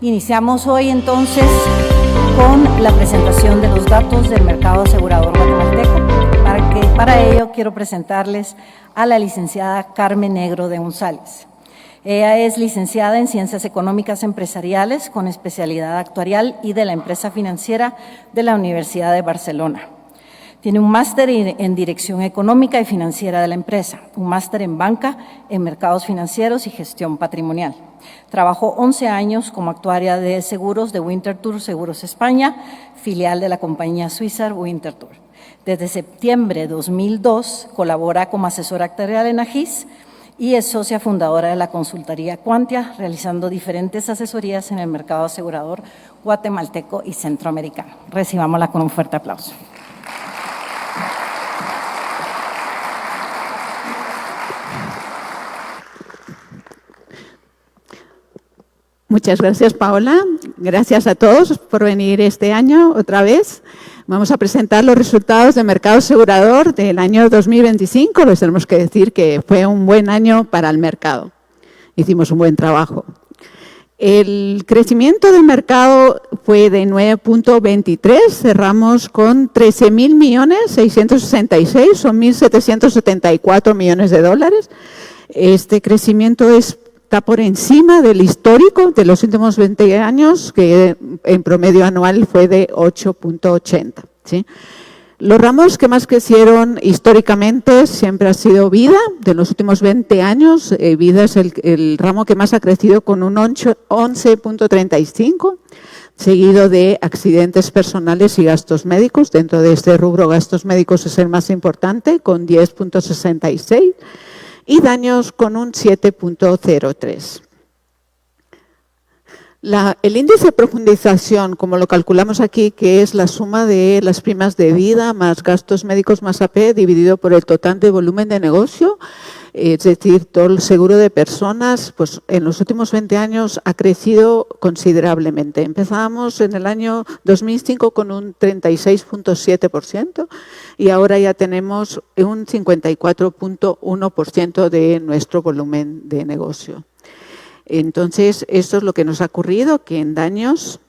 Iniciamos hoy entonces con la presentación de los datos del mercado asegurador guatemalteco. Para ello quiero presentarles a la licenciada Carmen Negro de González. Ella es licenciada en Ciencias Económicas Empresariales con especialidad actuarial y de la empresa financiera de la Universidad de Barcelona. Tiene un máster en Dirección Económica y Financiera de la empresa, un máster en Banca, en Mercados Financieros y Gestión Patrimonial. Trabajó 11 años como actuaria de seguros de Winterthur Seguros España, filial de la compañía suiza Winterthur. Desde septiembre de 2002 colabora como asesora actuarial en AGIS y es socia fundadora de la consultoría Quantia, realizando diferentes asesorías en el mercado asegurador guatemalteco y centroamericano. Recibámosla con un fuerte aplauso. Muchas gracias, Paola. Gracias a todos por venir este año otra vez. Vamos a presentar los resultados del mercado asegurador del año 2025. Les tenemos que decir que fue un buen año para el mercado. Hicimos un buen trabajo. El crecimiento del mercado fue de 9.23. Cerramos con 13.666, son 1.774 millones de dólares. Este crecimiento está por encima del histórico de los últimos 20 años, que en promedio anual fue de 8.80. ¿Sí? Los ramos que más crecieron históricamente siempre ha sido vida. De los últimos 20 años, vida es el ramo que más ha crecido con un 11.35, seguido de accidentes personales y gastos médicos. Dentro de este rubro, gastos médicos es el más importante, con 10.66. y daños con un 7.03. El índice de profundización, como lo calculamos aquí, que es la suma de las primas de vida más gastos médicos más AP dividido por el total de volumen de negocio, es decir, todo el seguro de personas, pues en los últimos 20 años ha crecido considerablemente. Empezamos en el año 2005 con un 36.7% y ahora ya tenemos un 54.1% de nuestro volumen de negocio. Entonces, esto es lo que nos ha ocurrido, que en daños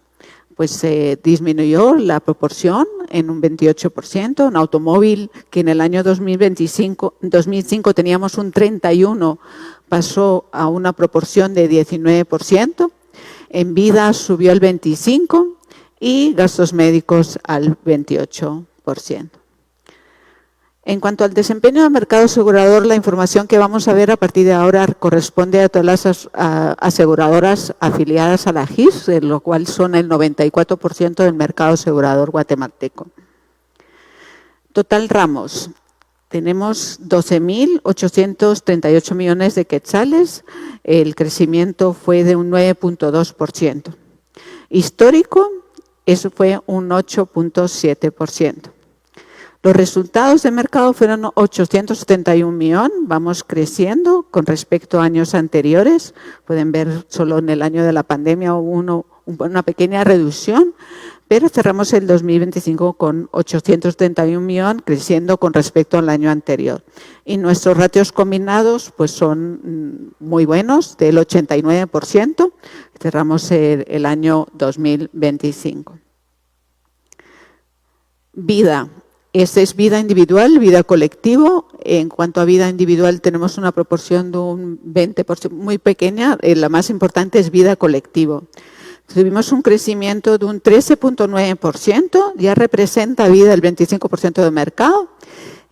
pues se disminuyó la proporción en un 28%, un automóvil que en el año 2005 teníamos un 31%, pasó a una proporción de 19%, en vida subió el 25% y gastos médicos al 28%. En cuanto al desempeño del mercado asegurador, la información que vamos a ver a partir de ahora corresponde a todas las aseguradoras afiliadas a la AGIS, de lo cual son el 94% del mercado asegurador guatemalteco. Total ramos. Tenemos 12.838 millones de quetzales. El crecimiento fue de un 9.2%. Histórico, eso fue un 8.7%. Los resultados de mercado fueron 871 millones, vamos creciendo con respecto a años anteriores. Pueden ver solo en el año de la pandemia hubo una pequeña reducción, pero cerramos el 2025 con 871 millones, creciendo con respecto al año anterior. Y nuestros ratios combinados pues son muy buenos, del 89%, cerramos el año 2025. Vida. Esta es vida individual, vida colectivo. En cuanto a vida individual tenemos una proporción de un 20% muy pequeña. La más importante es vida colectivo. Tuvimos un crecimiento de un 13.9%, ya representa vida el 25% del mercado.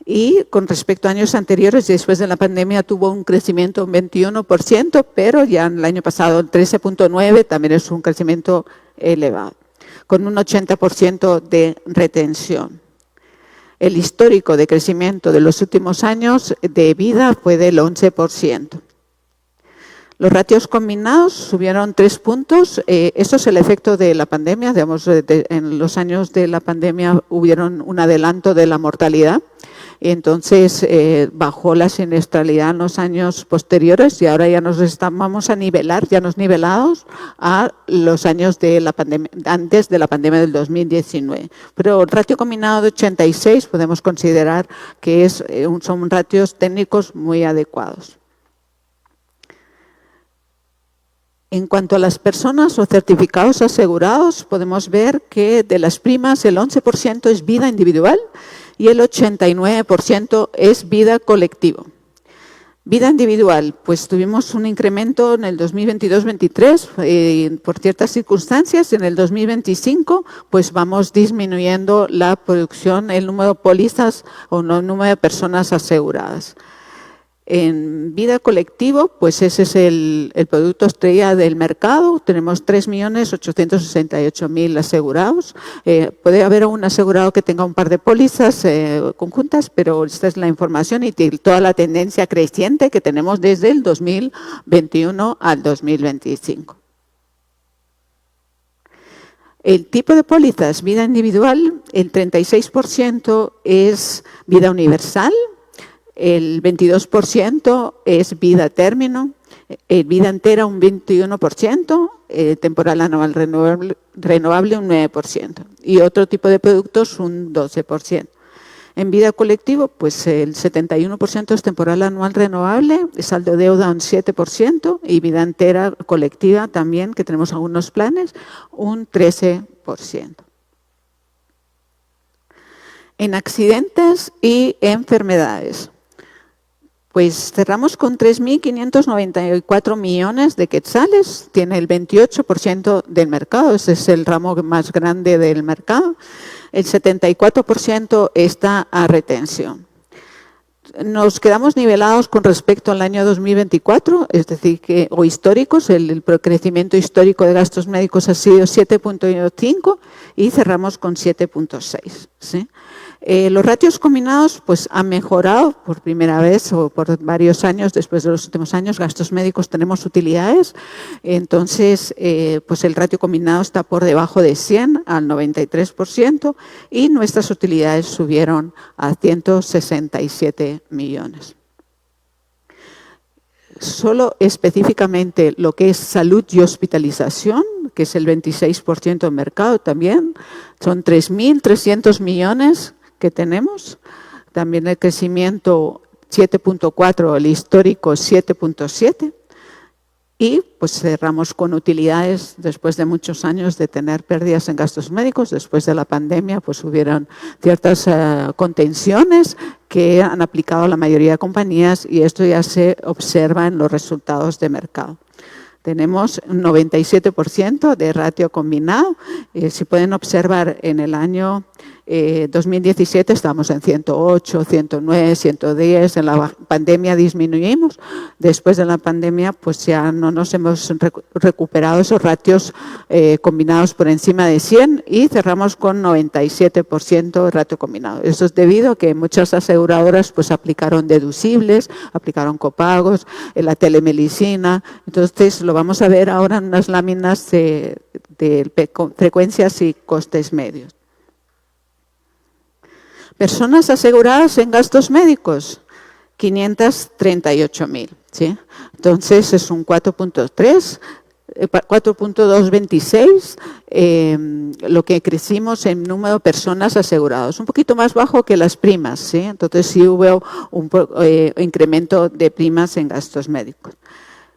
Y con respecto a años anteriores, después de la pandemia tuvo un crecimiento de un 21%, pero ya en el año pasado el 13.9% también es un crecimiento elevado, con un 80% de retención. El histórico de crecimiento de los últimos años de vida fue del 11%. Los ratios combinados subieron 3 puntos. Esto es el efecto de la pandemia. Digamos, en los años de la pandemia hubieron un adelanto de la mortalidad. Y entonces bajó la siniestralidad en los años posteriores y ahora ya vamos a nivelar, ya nos nivelados a los años de la pandemia, antes de la pandemia del 2019. Pero el ratio combinado de 86 podemos considerar que son ratios técnicos muy adecuados. En cuanto a las personas o certificados asegurados, podemos ver que de las primas el 11% es vida individual y el 89% es vida colectivo. Vida individual, pues tuvimos un incremento en el 2022-23 por ciertas circunstancias. En el 2025, pues vamos disminuyendo la producción, el número de pólizas o el número de personas aseguradas. En vida colectivo, pues ese es el producto estrella del mercado. Tenemos 3.868.000 asegurados. Puede haber un asegurado que tenga un par de pólizas conjuntas, pero esta es la información y toda la tendencia creciente que tenemos desde el 2021 al 2025. El tipo de pólizas, vida individual, el 36% es vida universal. El 22% es vida término, vida entera un 21%, temporal anual renovable un 9% y otro tipo de productos un 12%. En vida colectivo, pues el 71% es temporal anual renovable, saldo deuda un 7% y vida entera colectiva también, que tenemos algunos planes, un 13%. En accidentes y enfermedades. Pues cerramos con 3.594 millones de quetzales, tiene el 28% del mercado, ese es el ramo más grande del mercado. El 74% está a retención. Nos quedamos nivelados con respecto al año 2024, es decir, o históricos, el crecimiento histórico de gastos médicos ha sido 7.5 y cerramos con 7.6, ¿sí? Los ratios combinados pues han mejorado por primera vez o por varios años, después de los últimos años, gastos médicos tenemos utilidades, entonces pues el ratio combinado está por debajo de 100 al 93% y nuestras utilidades subieron a 167 millones. Solo específicamente lo que es salud y hospitalización, que es el 26% del mercado también, son 3.300 millones que tenemos. También el crecimiento 7.4, el histórico 7.7. Y pues cerramos con utilidades después de muchos años de tener pérdidas en gastos médicos. Después de la pandemia pues hubieron ciertas contenciones que han aplicado la mayoría de compañías y esto ya se observa en los resultados de mercado. Tenemos un 97% de ratio combinado. Si pueden observar en el año 2017 estábamos en 108, 109, 110. En la pandemia disminuimos. Después de la pandemia pues ya no nos hemos recuperado esos ratios combinados por encima de 100 y cerramos con 97% de ratio combinado. Eso es debido a que muchas aseguradoras pues aplicaron deducibles, aplicaron copagos, la telemedicina. Entonces lo vamos a ver ahora en unas láminas de frecuencias y costes medios. Personas aseguradas en gastos médicos, 538.000, ¿sí? Entonces es un 4.3, 4.226, lo que crecimos en número de personas aseguradas, un poquito más bajo que las primas, ¿sí? Entonces sí hubo un incremento de primas en gastos médicos.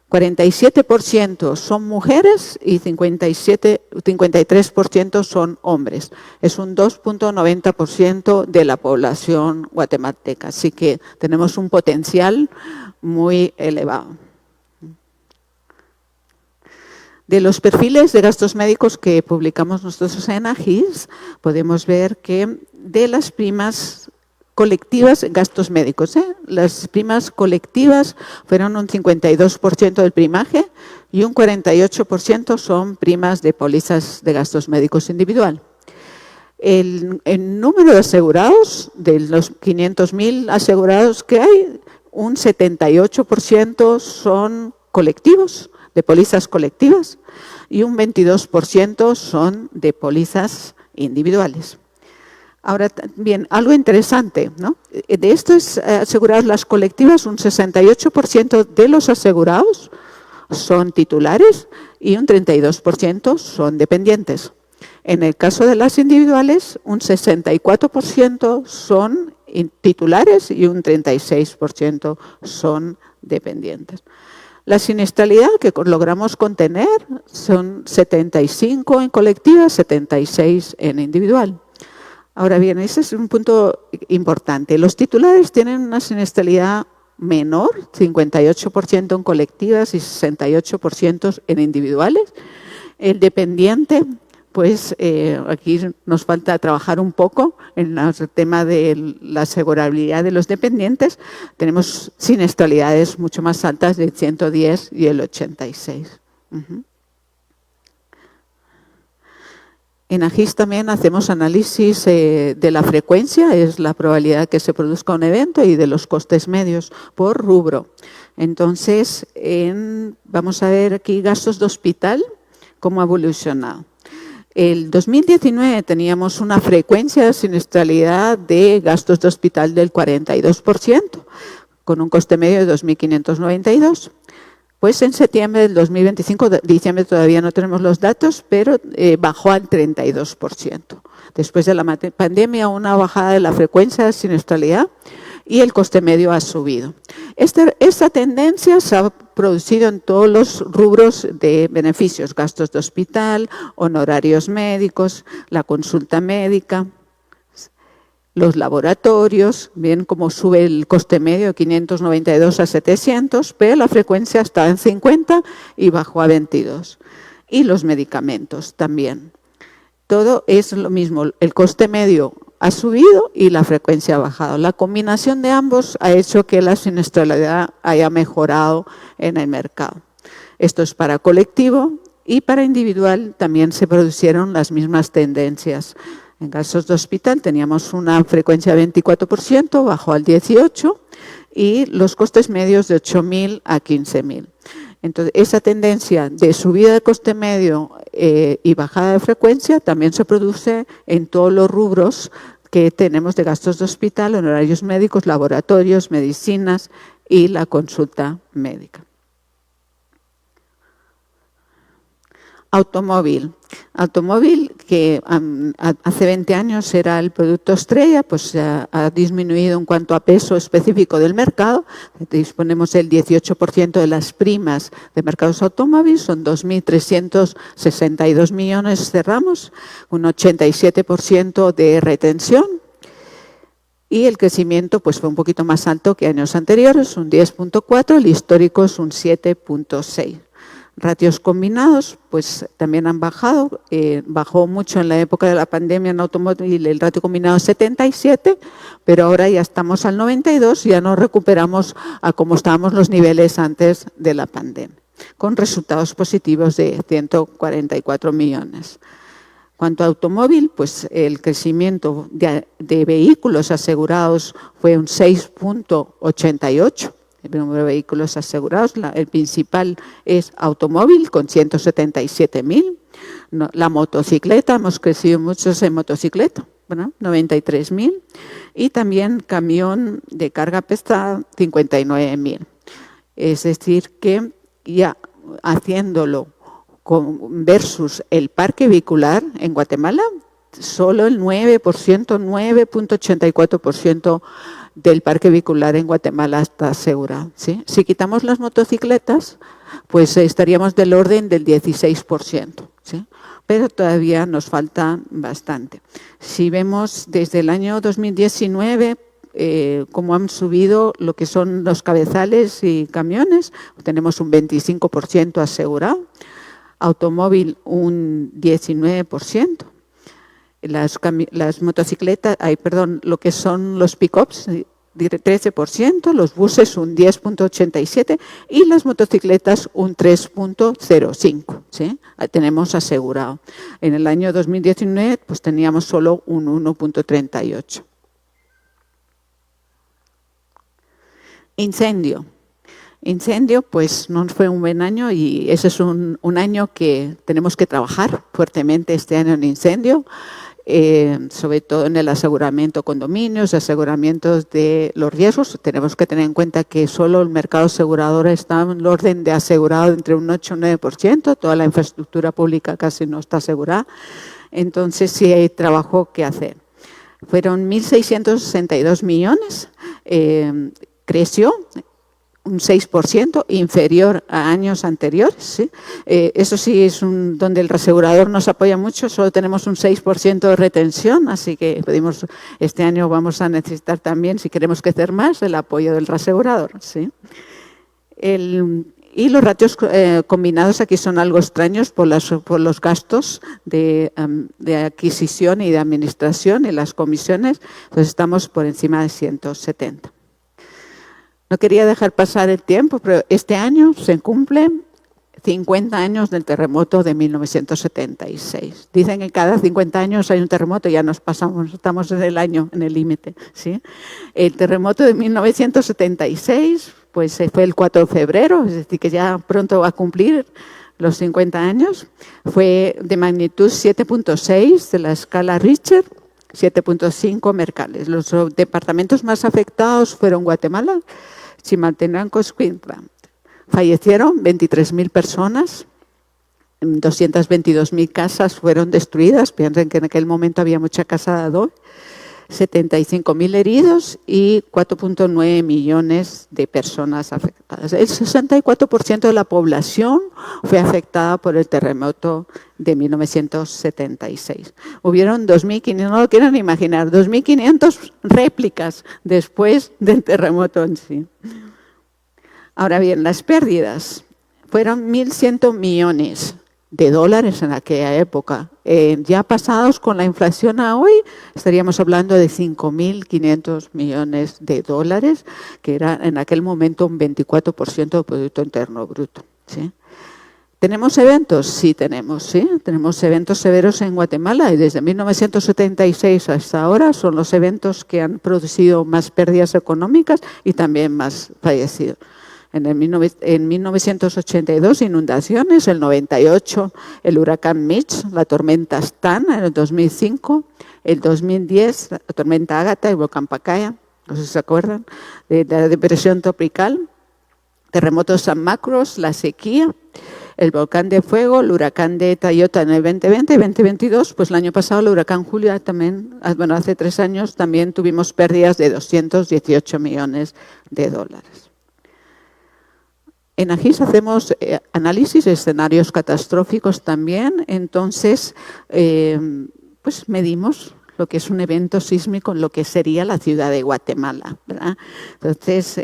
47% son mujeres y 53% son hombres. Es un 2.90% de la población guatemalteca, así que tenemos un potencial muy elevado. De los perfiles de gastos médicos que publicamos nosotros en AGIS, podemos ver que de las primas colectivas, gastos médicos, las primas colectivas fueron un 52% del primaje y un 48% son primas de pólizas de gastos médicos individual. El número de asegurados, de los 500.000 asegurados que hay, un 78% son colectivos, de pólizas colectivas, y un 22% son de pólizas individuales. Ahora, bien, algo interesante, ¿no? De estos asegurados, las colectivas, un 68% de los asegurados son titulares y un 32% son dependientes. En el caso de las individuales, un 64% son titulares y un 36% son dependientes. La siniestralidad que logramos contener son 75 en colectiva, 76 en individual. Ahora bien, ese es un punto importante. Los titulares tienen una siniestralidad menor, 58% en colectivas y 68% en individuales. El dependiente, pues aquí nos falta trabajar un poco en el tema de la asegurabilidad de los dependientes. Tenemos siniestralidades mucho más altas del 110 y el 86. En AGIS también hacemos análisis de la frecuencia, es la probabilidad que se produzca un evento, y de los costes medios por rubro. Entonces, vamos a ver aquí gastos de hospital, cómo ha evolucionado. El 2019 teníamos una frecuencia de siniestralidad de gastos de hospital del 42%, con un coste medio de 2.592. Pues en septiembre del 2025, diciembre todavía no tenemos los datos, pero bajó al 32%. Después de la pandemia, una bajada de la frecuencia de siniestralidad y el coste medio ha subido. Esta tendencia se ha producido en todos los rubros de beneficios, gastos de hospital, honorarios médicos, la consulta médica, los laboratorios, bien como sube el coste medio de 592 a 700, pero la frecuencia está en 50 y bajó a 22. Y los medicamentos también. Todo es lo mismo, el coste medio ha subido y la frecuencia ha bajado. La combinación de ambos ha hecho que la siniestralidad haya mejorado en el mercado. Esto es para colectivo, y para individual también se produjeron las mismas tendencias. En gastos de hospital teníamos una frecuencia de 24%, bajó al 18%, y los costes medios de 8.000 a 15.000. Entonces, esa tendencia de subida de coste medio y bajada de frecuencia también se produce en todos los rubros que tenemos de gastos de hospital, honorarios médicos, laboratorios, medicinas y la consulta médica. Automóvil. Automóvil, que hace 20 años era el producto estrella, pues ha disminuido en cuanto a peso específico del mercado. Disponemos del 18% de las primas de mercados automóviles, son 2.362 millones cerramos, un 87% de retención. Y el crecimiento pues fue un poquito más alto que años anteriores, un 10.4%, el histórico es un 7.6%. Ratios combinados, pues también han bajado, bajó mucho en la época de la pandemia en automóvil el ratio combinado 77, pero ahora ya estamos al 92, ya nos recuperamos a como estábamos los niveles antes de la pandemia, con resultados positivos de 144 millones. Cuanto a automóvil, pues el crecimiento de vehículos asegurados fue un 6.88%. El número de vehículos asegurados, el principal es automóvil con 177.000. La motocicleta, hemos crecido mucho en motocicleta, ¿verdad? 93.000. Y también camión de carga pesada, 59.000. Es decir, que ya haciéndolo versus el parque vehicular en Guatemala, solo el 9%, 9.84% del parque vehicular en Guatemala está asegurado, ¿sí? Si quitamos las motocicletas, pues estaríamos del orden del 16%, ¿sí? Pero todavía nos falta bastante. Si vemos desde el año 2019 cómo han subido lo que son los cabezales y camiones, tenemos un 25% asegurado, automóvil un 19%. Las motocicletas, lo que son los pick-ups, 13%, los buses un 10.87% y las motocicletas un 3.05%, ¿sí? Tenemos asegurado. En el año 2019 pues teníamos solo un 1.38%. Incendio, pues no fue un buen año y ese es un año que tenemos que trabajar fuertemente este año en incendio. Sobre todo en el aseguramiento de condominios, aseguramientos de los riesgos. Tenemos que tener en cuenta que solo el mercado asegurador está en el orden de asegurado entre un 8 y un 9%, toda la infraestructura pública casi no está asegurada, entonces sí hay trabajo que hacer. Fueron 1.662 millones, creció un 6% inferior a años anteriores. ¿Sí? Eso sí es donde el reasegurador nos apoya mucho, solo tenemos un 6% de retención, así que este año vamos a necesitar también, si queremos crecer más, el apoyo del reasegurador. ¿Sí? Y los ratios combinados aquí son algo extraños por los gastos de adquisición y de administración y las comisiones, entonces estamos por encima de 170. No quería dejar pasar el tiempo, pero este año se cumplen 50 años del terremoto de 1976. Dicen que cada 50 años hay un terremoto, ya nos pasamos, estamos en el límite. ¿Sí? El terremoto de 1976 pues fue el 4 de febrero, es decir, que ya pronto va a cumplir los 50 años. Fue de magnitud 7.6 de la escala Richter, 7.5 Mercalli. Los departamentos más afectados fueron Guatemala, Chimaltenango, Queensland. Fallecieron 23.000 personas, 222.000 casas fueron destruidas. Piensen que en aquel momento había mucha casa de adobe. 75.000 heridos y 4.9 millones de personas afectadas. El 64% de la población fue afectada por el terremoto de 1976. Hubieron 2.500, no lo quieren imaginar, 2.500 réplicas después del terremoto en sí. Ahora bien, las pérdidas fueron 1.100 millones de dólares en aquella época. Ya pasados con la inflación a hoy, estaríamos hablando de 5.500 millones de dólares, que era en aquel momento un 24% del Producto Interno Bruto. ¿Sí? ¿Tenemos eventos? Sí, tenemos. ¿Sí? Tenemos eventos severos en Guatemala y desde 1976 hasta ahora son los eventos que han producido más pérdidas económicas y también más fallecidos. En 1982, inundaciones, el 98, el huracán Mitch, la tormenta Stan en el 2005, el 2010, la tormenta Ágata y el volcán Pacaya, no sé si se acuerdan, de la depresión tropical, terremotos San Macros, la sequía, el volcán de fuego, el huracán de Tayota en el 2020 y 2022, pues el año pasado el huracán Julia también, bueno, hace 3 años también tuvimos pérdidas de 218 millones de dólares. En AGIS hacemos análisis de escenarios catastróficos también, entonces pues medimos lo que es un evento sísmico en lo que sería la ciudad de Guatemala, ¿verdad? Entonces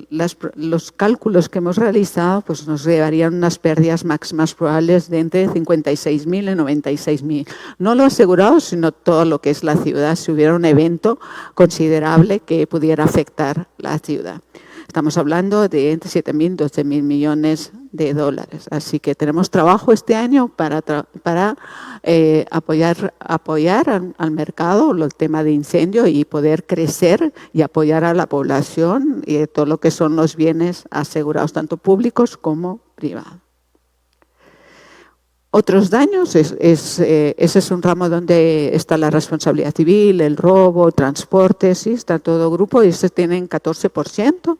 los cálculos que hemos realizado pues nos llevarían unas pérdidas máximas probables de entre 56.000 y 96.000. No lo asegurado, sino todo lo que es la ciudad, si hubiera un evento considerable que pudiera afectar la ciudad. Estamos hablando de entre 7.000 y 12.000 millones de dólares. Así que tenemos trabajo este año para apoyar al mercado, el tema de incendio y poder crecer y apoyar a la población y todo lo que son los bienes asegurados, tanto públicos como privados. Otros daños, ese es un ramo donde está la responsabilidad civil, el robo, transporte, sí, está todo grupo y tienen 14%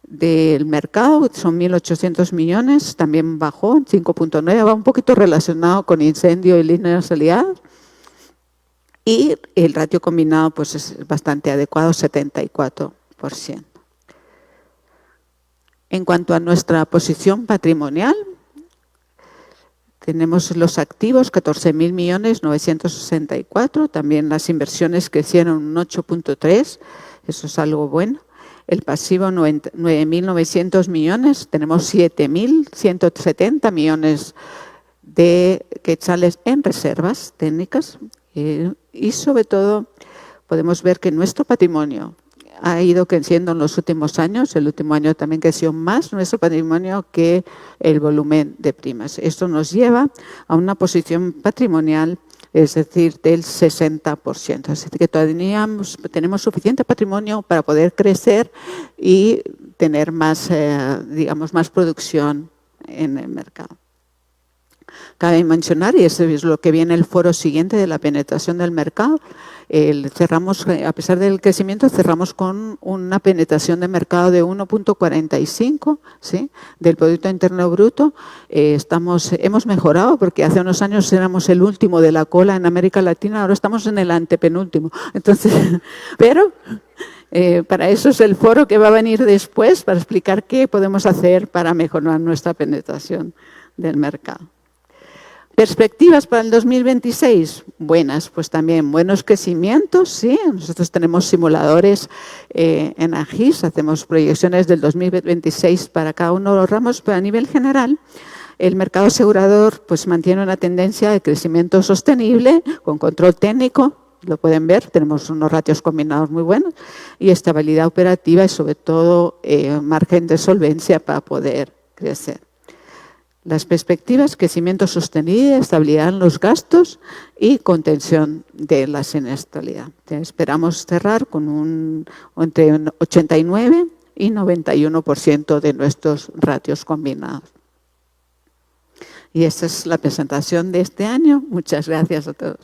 del mercado, son 1.800 millones, también bajó, 5.9, va un poquito relacionado con incendio y linealidad. Y el ratio combinado pues es bastante adecuado, 74%. En cuanto a nuestra posición patrimonial, tenemos los activos, 14.000 millones, 964. También las inversiones crecieron un 8.3. Eso es algo bueno. El pasivo, 9.900 millones. Tenemos 7.170 millones de quetzales en reservas técnicas. Y sobre todo, podemos ver que nuestro patrimonio ha ido creciendo en los últimos años. El último año también creció más nuestro patrimonio que el volumen de primas. Esto nos lleva a una posición patrimonial, es decir, del 60%. Así que todavía tenemos suficiente patrimonio para poder crecer y tener más, digamos, más producción en el mercado. Cabe mencionar, y eso es lo que viene el foro siguiente de la penetración del mercado, cerramos, a pesar del crecimiento, cerramos con una penetración de mercado de 1.45, ¿sí?, del Producto Interno Bruto. Hemos mejorado porque hace unos años éramos el último de la cola en América Latina, ahora estamos en el antepenúltimo. Entonces, pero Para eso es el foro que va a venir después, para explicar qué podemos hacer para mejorar nuestra penetración del mercado. ¿Perspectivas para el 2026? Buenas, pues también buenos crecimientos, sí. Nosotros tenemos simuladores en AGIS, hacemos proyecciones del 2026 para cada uno de los ramos, pero a nivel general, el mercado asegurador pues mantiene una tendencia de crecimiento sostenible, con control técnico, lo pueden ver, tenemos unos ratios combinados muy buenos, y estabilidad operativa y sobre todo margen de solvencia para poder crecer. Las perspectivas, crecimiento sostenible, estabilidad en los gastos y contención de la siniestralidad. Esperamos cerrar con entre un 89 y 91% de nuestros ratios combinados. Y esta es la presentación de este año. Muchas gracias a todos.